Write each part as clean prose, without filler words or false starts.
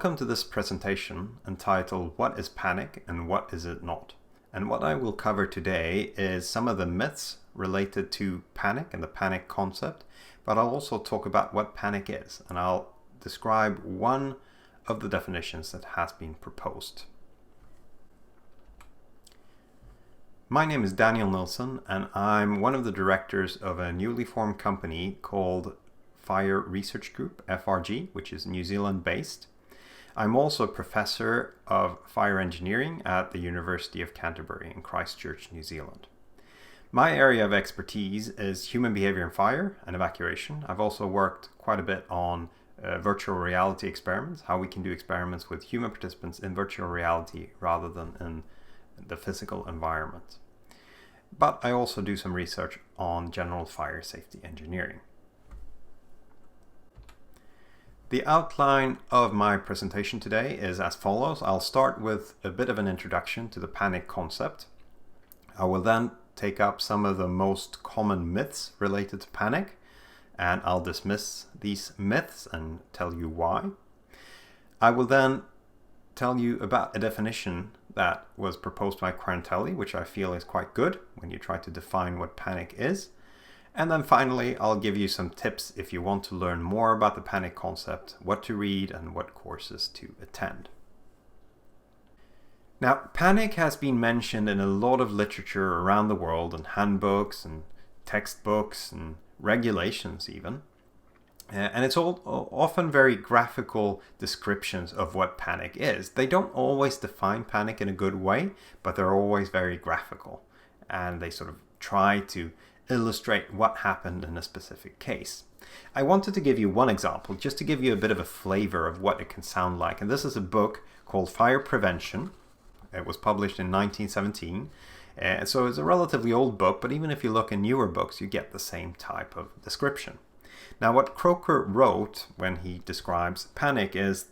Welcome to this presentation entitled What is Panic and What is it Not? And what I will cover today is some of the myths related to panic and the panic concept, but I'll also talk about what panic is, and I'll describe one of the definitions that has been proposed. My name is Daniel Nilsson, and I'm one of the directors of a newly formed company called Fire Research Group, FRG, which is New Zealand based. I'm also a professor of fire engineering at the University of Canterbury in Christchurch, New Zealand. My area of expertise is human behavior in fire and evacuation. I've also worked quite a bit on virtual reality experiments, how we can do experiments with human participants in virtual reality rather than in the physical environment. But I also do some research on general fire safety engineering. The outline of my presentation today is as follows. I'll start with a bit of an introduction to the panic concept. I will then take up some of the most common myths related to panic, and I'll dismiss these myths and tell you why. I will then tell you about a definition that was proposed by Quarantelli, which I feel is quite good when you try to define what panic is. And then finally, I'll give you some tips if you want to learn more about the panic concept, what to read and what courses to attend. Now, panic has been mentioned in a lot of literature around the world, in handbooks and textbooks and regulations even. And it's all often very graphical descriptions of what panic is. They don't always define panic in a good way, but they're always very graphical. And they sort of try to illustrate what happened in a specific case. I wanted to give you one example just to give you a bit of a flavor of what it can sound like. And this is a book called Fire Prevention. It was published in 1917. So it's a relatively old book, but even if you look in newer books, you get the same type of description. Now, what Croker wrote when he describes panic is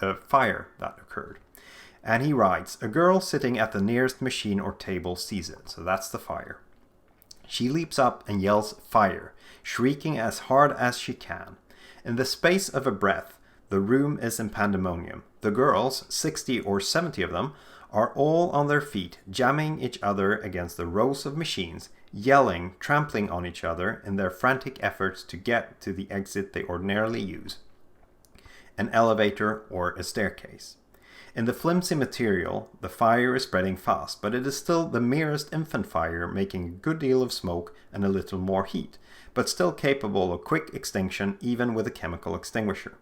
a fire that occurred. And he writes, "A girl sitting at the nearest machine or table sees it." So that's the fire. She leaps up and yells fire, shrieking as hard as she can. In the space of a breath, the room is in pandemonium. The girls, 60 or 70 of them, are all on their feet, jamming each other against the rows of machines, yelling, trampling on each other in their frantic efforts to get to the exit they ordinarily use, an elevator or a staircase. In the flimsy material, the fire is spreading fast, but it is still the merest infant fire, making a good deal of smoke and a little more heat, but still capable of quick extinction even with a chemical extinguisher.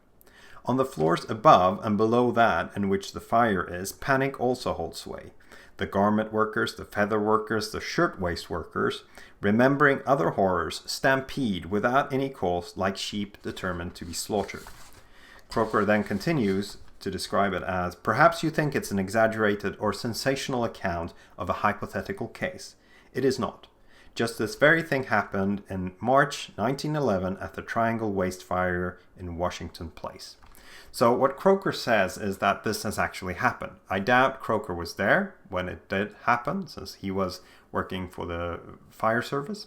On the floors above and below that in which the fire is, panic also holds sway. The garment workers, the feather workers, the shirtwaist workers, remembering other horrors, stampede without any cause like sheep determined to be slaughtered. Croker then continues to describe it as, "Perhaps you think it's an exaggerated or sensational account of a hypothetical case. It is not. Just this very thing happened in March 1911 at the Triangle Waste Fire in Washington Place." So what Croker says is that this has actually happened. I doubt Croker was there when it did happen, since he was working for the fire service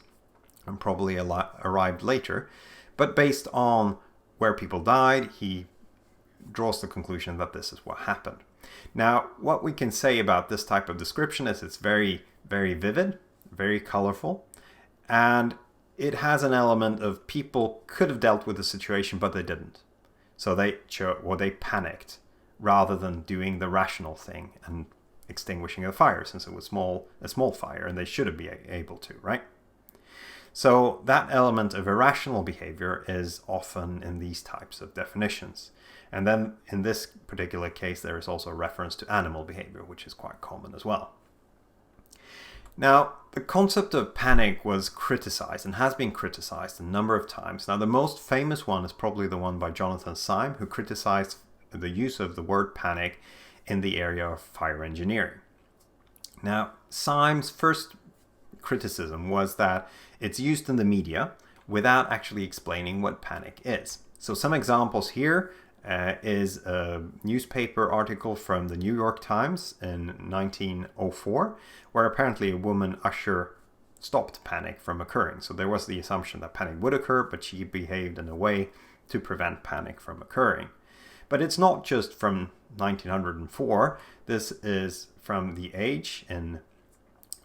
and probably arrived later. But based on where people died, he draws the conclusion that this is what happened. Now, what we can say about this type of description is it's very, very vivid, very colorful, and it has an element of people could have dealt with the situation, but they didn't. So they panicked rather than doing the rational thing and extinguishing the fire, since it was a small fire, and they should have been able to, right? So that element of irrational behavior is often in these types of definitions. And then in this particular case, there is also a reference to animal behavior, which is quite common as well. Now, the concept of panic was criticized and has been criticized a number of times. Now, the most famous one is probably the one by Jonathan Syme, who criticized the use of the word panic in the area of fire engineering. Now, Syme's first criticism was that it's used in the media without actually explaining what panic is. So some examples here is a newspaper article from the New York Times in 1904, where apparently a woman usher stopped panic from occurring. So there was the assumption that panic would occur, but she behaved in a way to prevent panic from occurring. But it's not just from 1904. This is from The Age in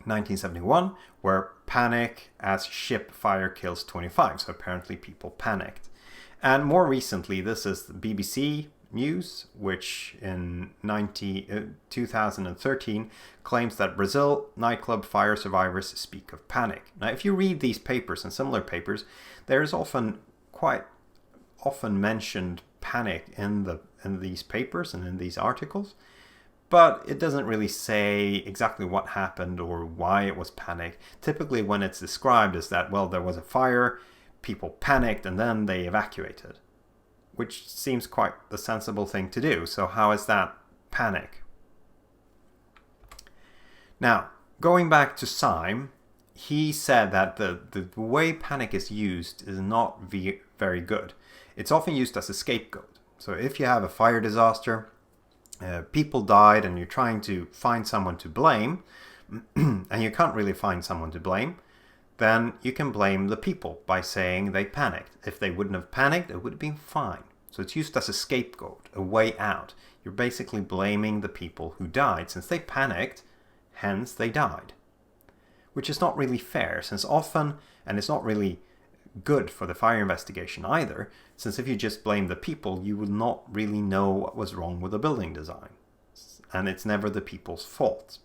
1971, where panic as ship fire kills 25. So apparently people panicked. And more recently, this is the BBC News, which in 2013 claims that Brazil nightclub fire survivors speak of panic. Now, if you read these papers and similar papers, there is quite often mentioned panic in these papers and in these articles, but it doesn't really say exactly what happened or why it was panic. Typically when it's described as that, well, there was a fire, people panicked, and then they evacuated, which seems quite the sensible thing to do. So how is that panic? Now, going back to Syme, he said that the way panic is used is not very good. It's often used as a scapegoat. So if you have a fire disaster, people died, and you're trying to find someone to blame, and you can't really find someone to blame, then you can blame the people by saying they panicked. If they wouldn't have panicked, it would have been fine. So it's used as a scapegoat, a way out. You're basically blaming the people who died. Since they panicked, hence they died. Which is not really fair, since often, and it's not really good for the fire investigation either, since if you just blame the people, you will not really know what was wrong with the building design. And it's never the people's fault.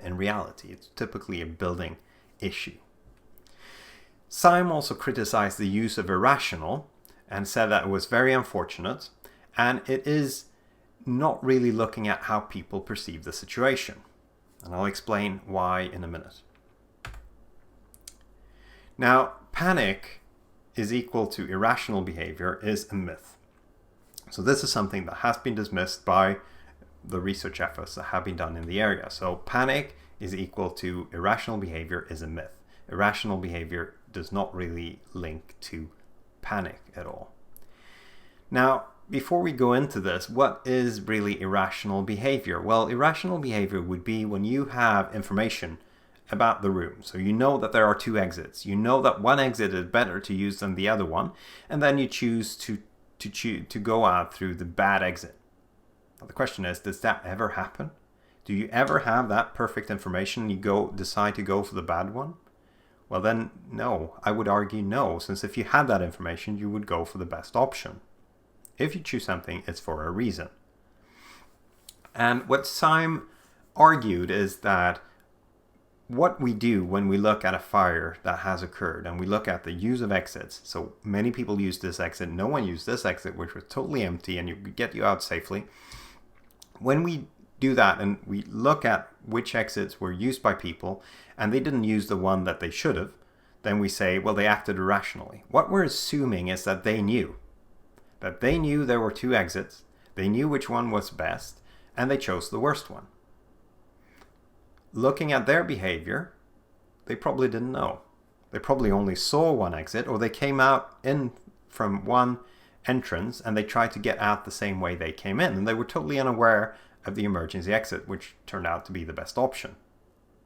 In reality, it's typically a building issue. Syme also criticized the use of irrational and said that it was very unfortunate, and it is not really looking at how people perceive the situation. And I'll explain why in a minute. Now, panic is equal to irrational behavior is a myth. So this is something that has been dismissed by the research efforts that have been done in the area. So panic is equal to irrational behavior is a myth. Irrational behavior does not really link to panic at all. Now, before we go into this, what is really irrational behavior? Well, irrational behavior would be when you have information about the room. So you know that there are two exits. You know that one exit is better to use than the other one, and then you choose to go out through the bad exit. Now, the question is, does that ever happen? Do you ever have that perfect information and you decide to go for the bad one? Well then, no. I would argue no, since if you had that information, you would go for the best option. If you choose something, it's for a reason. And what Syme argued is that what we do when we look at a fire that has occurred and we look at the use of exits, so many people use this exit, no one used this exit, which was totally empty and you could get you out safely. When we do that and we look at which exits were used by people and they didn't use the one that they should have, then we say, well, they acted irrationally. What we're assuming is that they knew. That they knew there were two exits, they knew which one was best, and they chose the worst one. Looking at their behavior, they probably didn't know. They probably only saw one exit, or they came out in from one entrance and they tried to get out the same way they came in, and they were totally unaware of the emergency exit, which turned out to be the best option.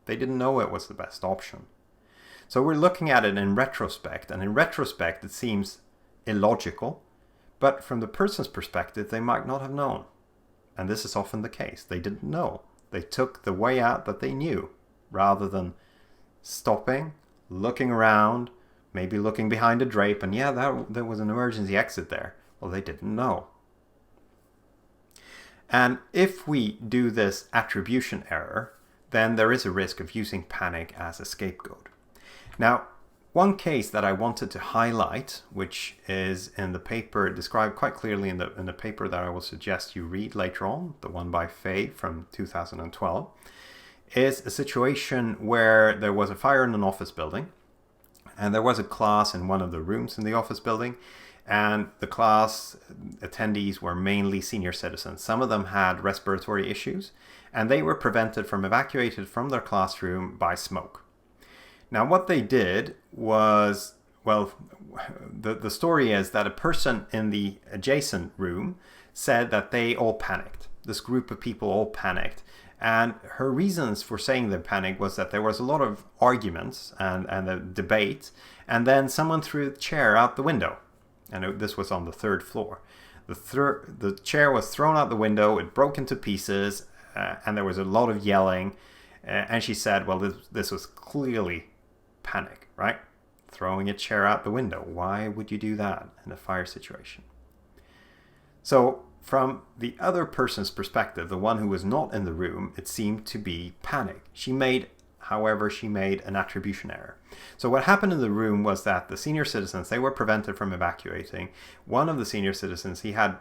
They didn't know it was the best option. So we're looking at it in retrospect, and in retrospect it seems illogical, but from the person's perspective they might not have known. And this is often the case. They didn't know. They took the way out that they knew, rather than stopping, looking around, maybe looking behind a drape, and yeah, there was an emergency exit there. Well, they didn't know. And if we do this attribution error, then there is a risk of using panic as a scapegoat. Now, one case that I wanted to highlight, which is in the paper described quite clearly in the paper that I will suggest you read later on, the one by Faye from 2012, is a situation where there was a fire in an office building, and there was a class in one of the rooms in the office building, and the class attendees were mainly senior citizens. Some of them had respiratory issues, and they were prevented from evacuated from their classroom by smoke. Now, what they did was, well, the story is that a person in the adjacent room said that they all panicked. This group of people all panicked. And her reasons for saying they panicked was that there was a lot of arguments and a debate, and then someone threw a chair out the window. And this was on the third floor. The chair was thrown out the window, it broke into pieces, and there was a lot of yelling. And she said, well, this was clearly panic, right? Throwing a chair out the window. Why would you do that in a fire situation? So from the other person's perspective, the one who was not in the room, it seemed to be panic. However, she made an attribution error. So what happened in the room was that the senior citizens, they were prevented from evacuating. One of the senior citizens, he had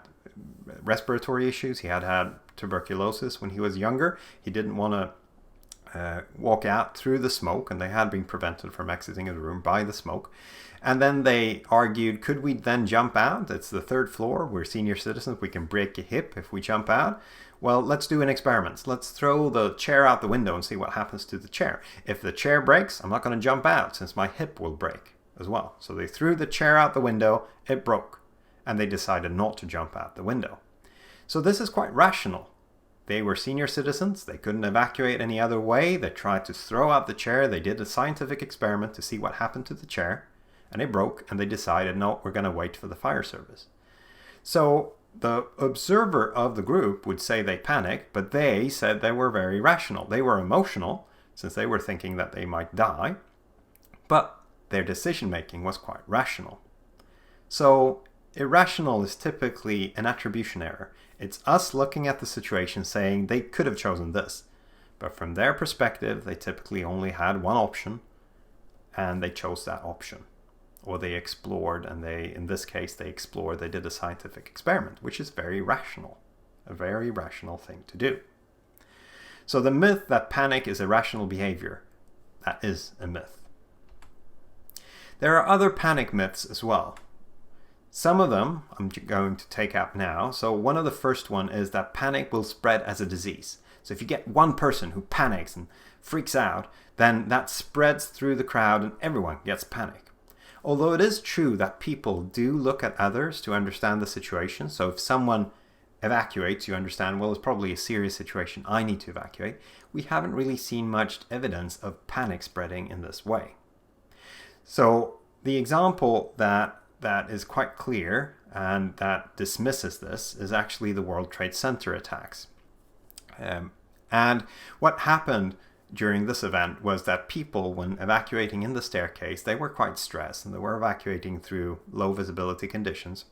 respiratory issues. He had tuberculosis when he was younger. He didn't want to walk out through the smoke, and they had been prevented from exiting the room by the smoke. And then they argued, could we then jump out? It's the third floor. We're senior citizens. We can break a hip if we jump out. Well, let's do an experiment. Let's throw the chair out the window and see what happens to the chair. If the chair breaks, I'm not going to jump out since my hip will break as well. So they threw the chair out the window. It broke. And they decided not to jump out the window. So this is quite rational. They were senior citizens. They couldn't evacuate any other way. They tried to throw out the chair. They did a scientific experiment to see what happened to the chair. And it broke, and they decided, no, we're going to wait for the fire service. So the observer of the group would say they panicked, but they said they were very rational. They were emotional, since they were thinking that they might die, but their decision-making was quite rational. So irrational is typically an attribution error. It's us looking at the situation saying they could have chosen this, but from their perspective, they typically only had one option, and they chose that option. Or they explored, and in this case, they did a scientific experiment, which is very rational, a very rational thing to do. So the myth that panic is irrational behavior, that is a myth. There are other panic myths as well. Some of them I'm going to take up now. So one of the first one is that panic will spread as a disease. So if you get one person who panics and freaks out, then that spreads through the crowd and everyone gets panic. Although it is true that people do look at others to understand the situation. So if someone evacuates, you understand, well, it's probably a serious situation. I need to evacuate. We haven't really seen much evidence of panic spreading in this way. So the example that is quite clear and that dismisses this is actually the World Trade Center attacks. And what happened during this event was that people, when evacuating in the staircase, they were quite stressed and they were evacuating through low visibility conditions.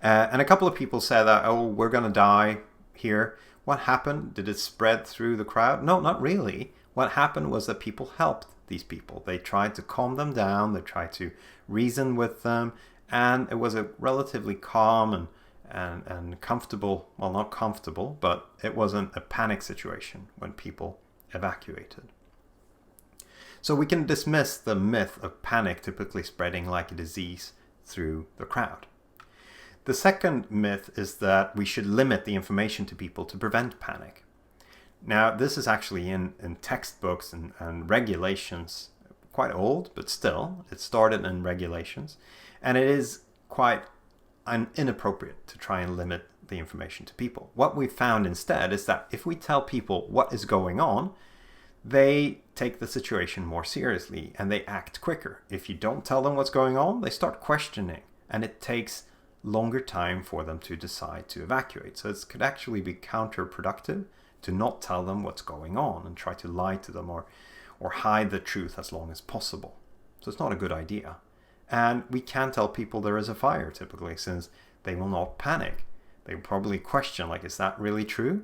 And a couple of people said that, oh, we're going to die here. What happened? Did it spread through the crowd? No, not really. What happened was that people helped these people. They tried to calm them down. They tried to reason with them. And it was a relatively calm and comfortable, well, not comfortable, but it wasn't a panic situation when people evacuated. So we can dismiss the myth of panic typically spreading like a disease through the crowd. The second myth is that we should limit the information to people to prevent panic. Now, this is actually in textbooks and regulations, quite old, but still, it started in regulations, and it is quite inappropriate to try and limit the information to people. What we found instead is that if we tell people what is going on, they take the situation more seriously and they act quicker. If you don't tell them what's going on, they start questioning, and it takes longer time for them to decide to evacuate. So it could actually be counterproductive to not tell them what's going on and try to lie to them or hide the truth as long as possible. So it's not a good idea. And we can tell people there is a fire typically, since they will not panic. They will probably question, like, is that really true?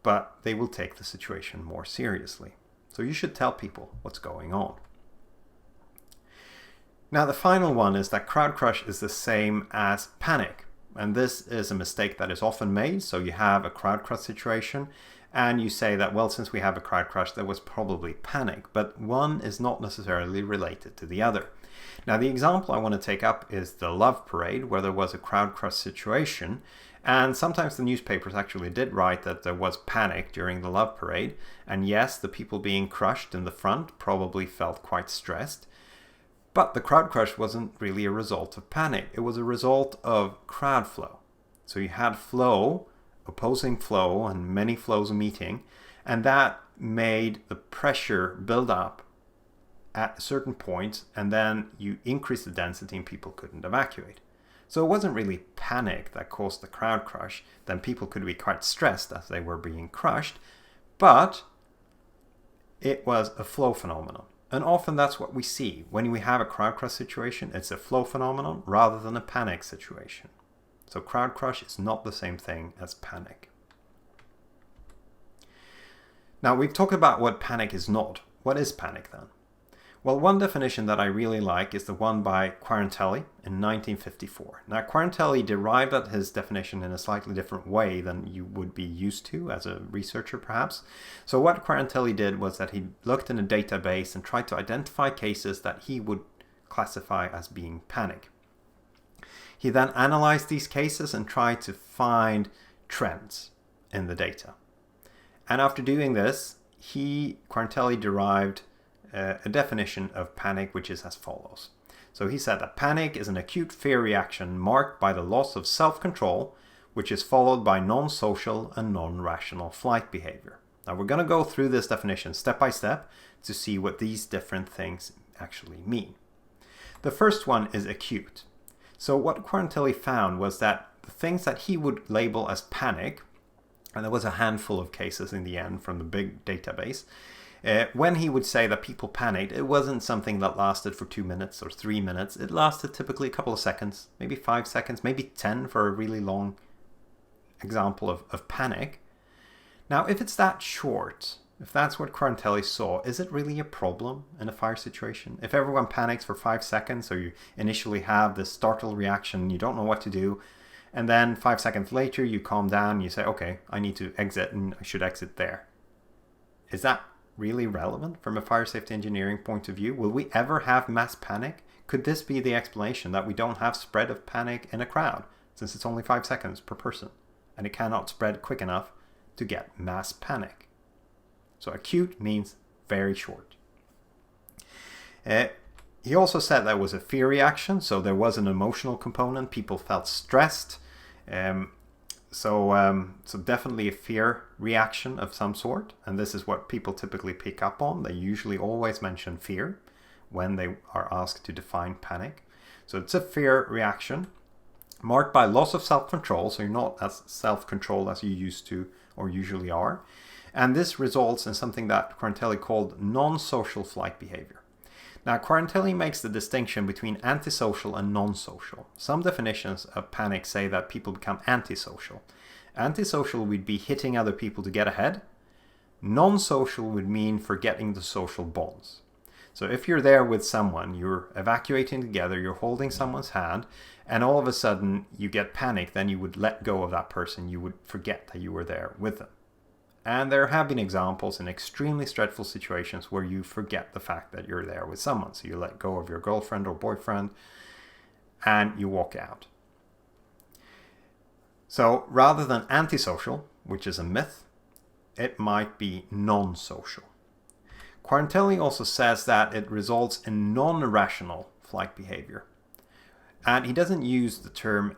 But they will take the situation more seriously. So you should tell people what's going on. Now, the final one is that crowd crush is the same as panic. And this is a mistake that is often made. So you have a crowd crush situation and you say that, well, since we have a crowd crush, there was probably panic. But one is not necessarily related to the other. Now, the example I want to take up is the Love Parade, where there was a crowd crush situation. And sometimes the newspapers actually did write that there was panic during the Love Parade. And yes, the people being crushed in the front probably felt quite stressed. But the crowd crush wasn't really a result of panic. It was a result of crowd flow. So you had flow, opposing flow, and many flows meeting. And that made the pressure build up at a certain point. And then you increase the density and people couldn't evacuate. So it wasn't really panic that caused the crowd crush. Then people could be quite stressed as they were being crushed, but it was a flow phenomenon. And often that's what we see. When we have a crowd crush situation, it's a flow phenomenon rather than a panic situation. So crowd crush is not the same thing as panic. Now we've talked about what panic is not. What is panic then? Well, one definition that I really like is the one by Quarantelli in 1954. Now, Quarantelli derived at his definition in a slightly different way than you would be used to as a researcher, perhaps. So what Quarantelli did was that he looked in a database and tried to identify cases that he would classify as being panic. He then analyzed these cases and tried to find trends in the data. And after doing this, Quarantelli derived a definition of panic, which is as follows. So he said that panic is an acute fear reaction marked by the loss of self-control, which is followed by non-social and non-rational flight behavior. Now we're going to go through this definition step by step to see what these different things actually mean. The first one is acute. So what Quarantelli found was that the things that he would label as panic, and there was a handful of cases in the end from the big database, when he would say that people panicked, it wasn't something that lasted for 2 minutes or 3 minutes. It lasted typically a couple of seconds, maybe 5 seconds, maybe 10 for a really long example of panic. Now, if it's that short, if that's what Quarantelli saw, is it really a problem in a fire situation? If everyone panics for 5 seconds, or you initially have this startle reaction, you don't know what to do, and then 5 seconds later you calm down, you say, okay, I need to exit and I should exit there. Is that really relevant from a fire safety engineering point of view? Will we ever have mass panic? Could this be the explanation that we don't have spread of panic in a crowd, since it's only 5 seconds per person and it cannot spread quick enough to get mass panic? So acute means very short. He also said that was a fear reaction, so there was an emotional component. People felt stressed. So definitely a fear reaction of some sort, and this is what people typically pick up on. They usually always mention fear when they are asked to define panic. So it's a fear reaction marked by loss of self-control, so you're not as self-controlled as you used to or usually are. And this results in something that Quarantelli called non-social flight behavior. Now, Quarantelli makes the distinction between antisocial and non-social. Some definitions of panic say that people become antisocial. Antisocial would be hitting other people to get ahead. Non-social would mean forgetting the social bonds. So if you're there with someone, you're evacuating together, you're holding someone's hand, and all of a sudden you get panic, then you would let go of that person. You would forget that you were there with them. And there have been examples in extremely stressful situations where you forget the fact that you're there with someone. So you let go of your girlfriend or boyfriend and you walk out. So rather than antisocial, which is a myth, it might be non-social. Quarantelli also says that it results in non-rational flight behavior. And he doesn't use the term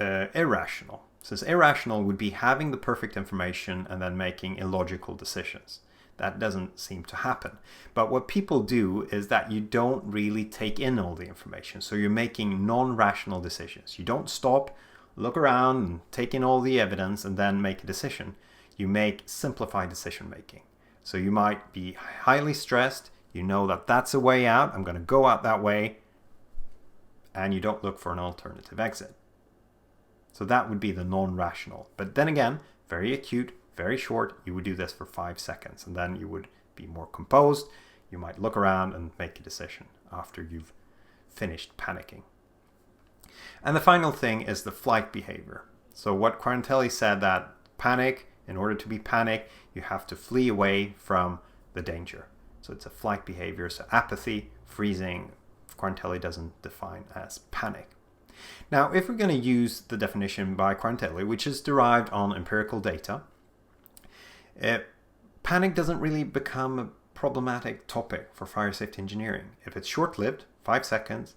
irrational. Since irrational would be having the perfect information and then making illogical decisions. That doesn't seem to happen. But what people do is that you don't really take in all the information. So you're making non-rational decisions. You don't stop, look around, and take in all the evidence and then make a decision. You make simplified decision making. So you might be highly stressed. You know that that's a way out. I'm going to go out that way. And you don't look for an alternative exit. So that would be the non-rational. But then again, very acute, very short. You would do this for 5 seconds and then you would be more composed. You might look around and make a decision after you've finished panicking. And the final thing is the flight behavior. So what Quarantelli said that panic, in order to be panic, you have to flee away from the danger. So it's a flight behavior. So apathy, freezing, Quarantelli doesn't define as panic. Now, if we're going to use the definition by Quarantelli, which is derived on empirical data, panic doesn't really become a problematic topic for fire safety engineering. If it's short-lived, 5 seconds,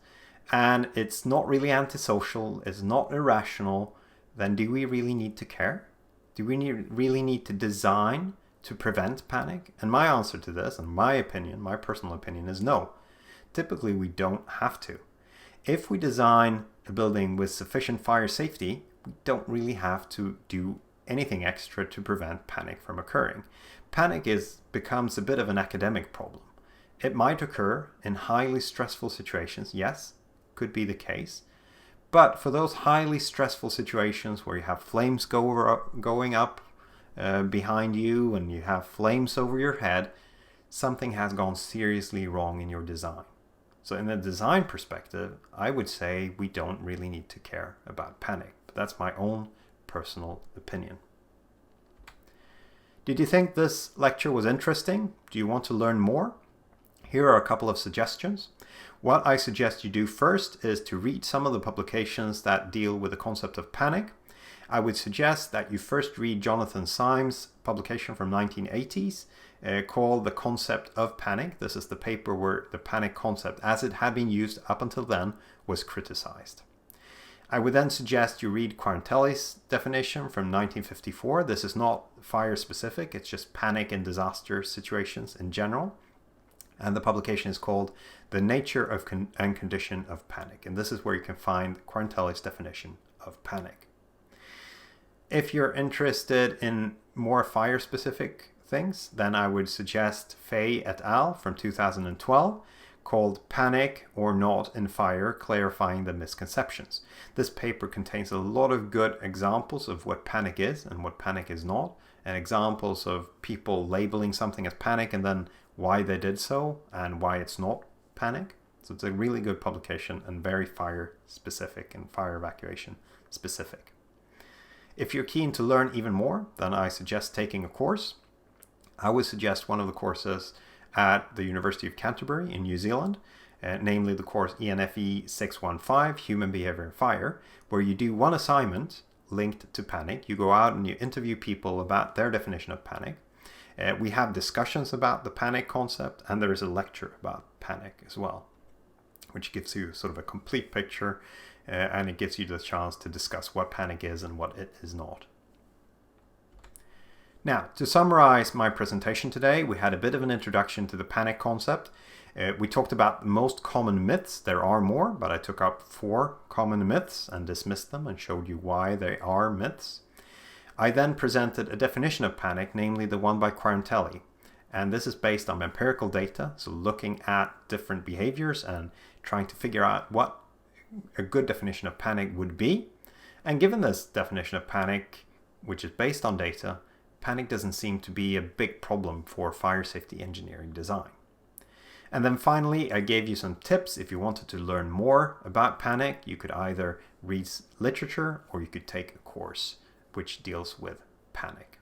and it's not really antisocial, it's not irrational, then do we really need to care? Do we really need to design to prevent panic? And my answer to this, and my opinion, my personal opinion, is no. Typically, we don't have to. If we design a building with sufficient fire safety, we don't really have to do anything extra to prevent panic from occurring. Panic becomes a bit of an academic problem. It might occur in highly stressful situations, yes, could be the case. But for those highly stressful situations where you have flames going up behind you and you have flames over your head, something has gone seriously wrong in your design. So in a design perspective, I would say we don't really need to care about panic. But that's my own personal opinion. Did you think this lecture was interesting? Do you want to learn more? Here are a couple of suggestions. What I suggest you do first is to read some of the publications that deal with the concept of panic. I would suggest that you first read Jonathan Syme's publication from 1980s called The Concept of Panic. This is the paper where the panic concept, as it had been used up until then, was criticized. I would then suggest you read Quarantelli's definition from 1954. This is not fire specific, it's just panic and disaster situations in general. And the publication is called The Nature of and Condition of Panic. And this is where you can find Quarantelli's definition of panic. If you're interested in more fire-specific things, then I would suggest Fay et al. From 2012 called Panic or Not in Fire, Clarifying the Misconceptions. This paper contains a lot of good examples of what panic is and what panic is not, and examples of people labeling something as panic and then why they did so and why it's not panic. So it's a really good publication and very fire specific and fire evacuation specific. If you're keen to learn even more, then I suggest taking a course. I would suggest one of the courses at the University of Canterbury in New Zealand, namely the course ENFE 615, Human Behavior in Fire, where you do one assignment linked to panic. You go out and you interview people about their definition of panic. We have discussions about the panic concept, and there is a lecture about panic as well, which gives you sort of a complete picture, and it gives you the chance to discuss what panic is and what it is not. Now, to summarize my presentation today, we had a bit of an introduction to the panic concept. We talked about the most common myths. There are more, but I took up 4 common myths and dismissed them and showed you why they are myths. I then presented a definition of panic, namely the one by Quarantelli. And this is based on empirical data, so looking at different behaviors and trying to figure out what a good definition of panic would be. And given this definition of panic, which is based on data, panic doesn't seem to be a big problem for fire safety engineering design. And then finally, I gave you some tips. If you wanted to learn more about panic, you could either read literature or you could take a course which deals with panic.